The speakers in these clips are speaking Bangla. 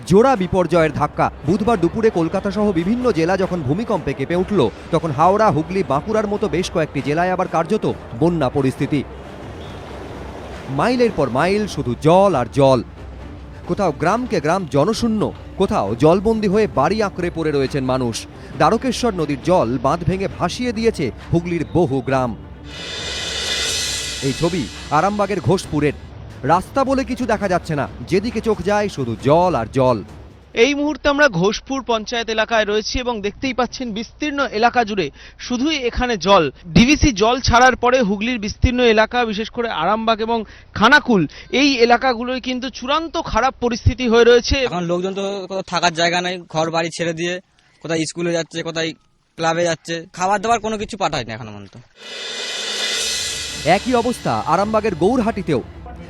জোড়া বিপর্যয়ের ধাক্কা। বুধবার দুপুরে কলকাতা সহ বিভিন্ন জেলা যখন ভূমিকম্পে কেঁপে উঠল, তখন হাওড়া, হুগলি, বাঁকুড়ার মতো বেশ কয়েকটি জেলায় আবার কার্যত বন্যা পরিস্থিতি। মাইলের পর মাইল শুধু জল আর জল। কোথাও গ্রামকে গ্রাম জনশূন্য, কোথাও জলবন্দী হয়ে বাড়ি আঁকড়ে পড়ে রয়েছেন মানুষ। দ্বারকেশ্বর নদীর জল বাঁধ ভেঙে ভাসিয়ে দিয়েছে হুগলির বহু গ্রাম। এই ছবি আরামবাগের ঘোষপুরের। রাস্তা বলে কিছু দেখা যাচ্ছে না, যেদিকে চোখ যায় শুধু জল আর জল। এই মুহূর্তে আমরা ঘোষপুর পঞ্চায়েত এলাকায় রয়েছি এবং দেখতেই পাচ্ছেন বিস্তীর্ণ এলাকা জুড়ে শুধুই এখানে জল। ডিভিসি জল ছাড়ার পরে হুগলির বিস্তীর্ণ এলাকা, বিশেষ করে আরামবাগ এবং খানাকুল, এই এলাকাগুলোয় কিন্তু চূড়ান্ত খারাপ পরিস্থিতি হয়ে রয়েছে। এখন লোকজন তো কোথাও থাকার জায়গা নাই, ঘর বাড়ি ছেড়ে দিয়ে কোথায় স্কুলে যাচ্ছে, কোথায় ক্লাবে যাচ্ছে, খাবার দাবার কোনো কিছু পাঠায় না এখন পর্যন্ত। একই অবস্থা আরামবাগের গৌরহাটিতেও।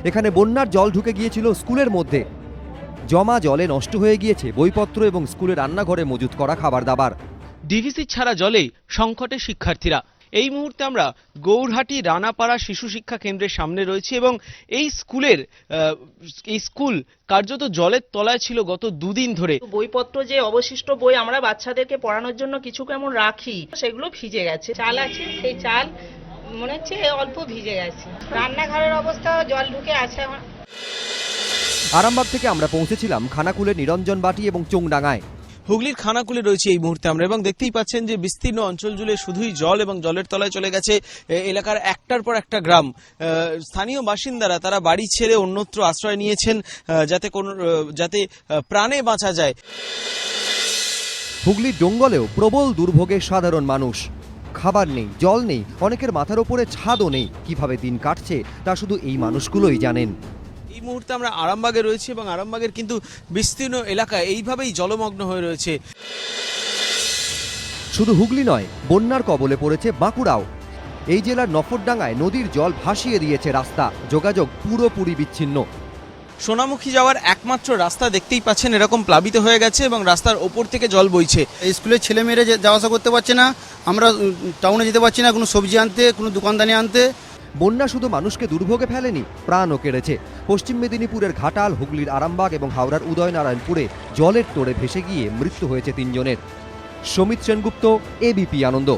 এখানে বন্যার জল ঢুকে গিয়েছিল স্কুলের মধ্যে। জমা জলে নষ্ট হয়ে গিয়েছে বইপত্র এবং স্কুলের রান্নাঘরে মজুত করা খাবার দাবার। ডিভিসি ছাড়া জলেই সংকটে শিক্ষার্থীরা। এই মুহূর্তে আমরা গৌরহাটি রানাপাড়া শিশু শিক্ষা কেন্দ্রের সামনে রয়েছি এবং এই স্কুল কার্যত জলের তলায় ছিল গত দুদিন ধরে। বইপত্র যে অবশিষ্ট বই আমরা বাচ্চাদেরকে পড়ানোর জন্য কিছু কেমন রাখি, সেগুলো ভিজে গেছে। চাল আছে, সেই চাল মনে হচ্ছে অল্প ভিজে গেছে। রান্নাঘরের অবস্থা জল ঢুকে আছে। আরামবাগ থেকে আমরা পৌঁছেছিলাম খানাকুলের নিরঞ্জন বাটি এবং চোংডাঙ্গায়। হুগলির খানাকুলে রয়েছে এই মুহূর্তে আমরা এবং দেখতেই পাচ্ছেন যে বিস্তীর্ণ অঞ্চল জুড়ে শুধুই জল এবং জলের তলায় চলে গেছে এলাকার একটার পর একটা গ্রাম। স্থানীয় বাসিন্দারা তারা বাড়ি ছেড়ে অন্যত্র আশ্রয় নিয়েছেন যাতে প্রাণে বাঁচা যায়। হুগলির জঙ্গলেও প্রবল দুর্ভোগে সাধারণ মানুষ। খাবার নেই, জল নেই, অনেকের মাথার ওপরে ছাদও নেই। কিভাবে দিন কাটছে তা শুধু এই মানুষগুলোই জানেন। এই মুহূর্তে আমরা আরামবাগে রয়েছি এবং আরামবাগের কিন্তু বিস্তীর্ণ এলাকা এইভাবেই জলমগ্ন হয়ে রয়েছে। শুধু হুগলি নয়, বন্যার কবলে পড়েছে বাঁকুড়াও। এই জেলার নফরডাঙ্গায় নদীর জল ভাসিয়ে দিয়েছে রাস্তা, যোগাযোগ পুরোপুরি বিচ্ছিন্ন। সোনামুখী যাওয়ার একমাত্র রাস্তা দেখতেই পাচ্ছেন এরকম প্লাবিত হয়ে গেছে এবং রাস্তার ওপর থেকে জল বইছে। স্কুলের ছেলেমেয়েরা যাওয়া আসা করতে পারছে না, আমরা টাউনে যেতে পারছি না কোনো সবজি আনতে, কোনো দোকানদানি আনতে। বন্যা শুধু মানুষকে দুর্ভোগে ফেলেনি, প্রাণও কেড়েছে। পশ্চিম মেদিনীপুরের ঘাটাল, হুগলির আরামবাগ এবং হাওড়ার উদয়নারায়ণপুরে জলের তোড়ে ভেসে গিয়ে মৃত্যু হয়েছে 3 জনের। সমিত সেনগুপ্ত, এবিপি আনন্দ।